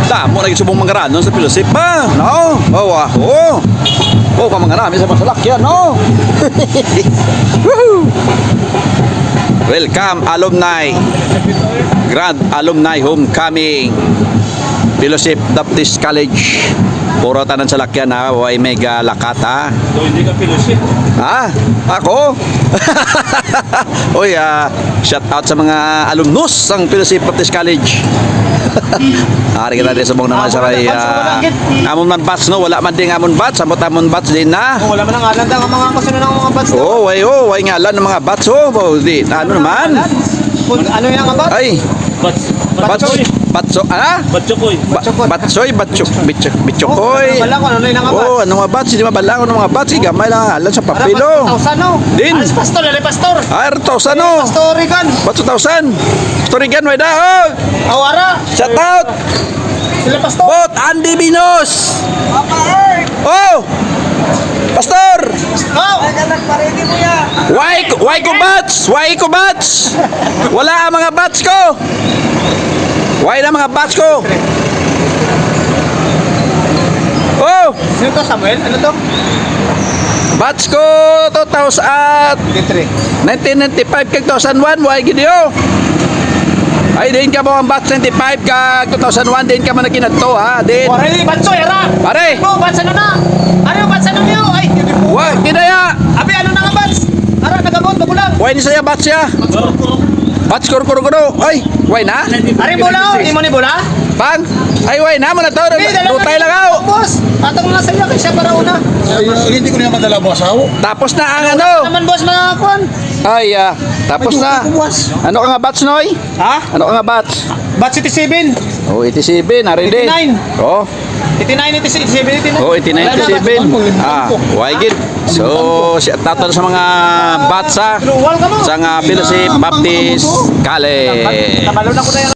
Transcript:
Damo lagi subong mangaranon sa Pilosip ba? No? Oh, oh. Oh, ka mangarami sa masalakyan, no? Woohoo! Welcome, alumni. Grand Alumni Homecoming. Pilosip Baptist College. Puro tanan sa lakyan ha, way mega lakat ha. So, hindi ka Pilosip. Ha? Ako? Uy, shout out sa mga alumnus ng Pilosip Baptist College. Ari kita din subong naman sa may amon man bats no, wala man ding amon bats, amot amon bats din na. Oh, wala man ang alam ang mga kasunod ng mga bats. Oh, way ngalan ng mga bats oh, di ano naman. Ano yung mga bats? Ay, batso, Batsokoy. Batsoy, bitchokoy. Wala ko ano yung mga bats. Oh, ano mga bats, hindi mabalang ano mga bats, gamay lang alam sa papilo. Din. Alas pastor, alas pastor. Ay, tosan no. Pastorigan. Batso tausan. Pastorigan way da. Oh. Awara. Shout out. Sila pastor. Bot Andy Binos. Oh. Pastor. Oh. Why ko bats? Why ko bats? Wala ang mga bats ko. Why na mga bats ko? Oh, Sino to, Samuel? Ano to? bats ko 23. 1995 kag 2001 why gid yo? Ay din ka mo ang bats 95 kag 2001 din ka man nakinadto ha, din. Orali, batso, yara. Pare, Oh, bats ano na? Ano bats ano niyo? Ay, wa kidaya. abi ano na nga bats? Ara nagabot bagulang. Why ni saya bats ya? Bats ko Ay, why na? Ari bola, di mo ni bola? Bang. Ay why na mo na to. Rutay lang ako. Boss, atong na sa iya kay siya para una. Hindi ko niya madala mo asawa. Tapos na ang ano. Naman boss mga kwan. Ay, tapos na. Ano ka nga bats noy? Ha? Ano ka nga bats? Bat 87. Oh, 87, nari din. 89. Oh, 89, 87, 89. oh, 89, 87. Why gid? So, shout out sa mga bats ha. Luwal ka mo. Sa nga Pilosip Baptist College. Tabalo na ko na yan.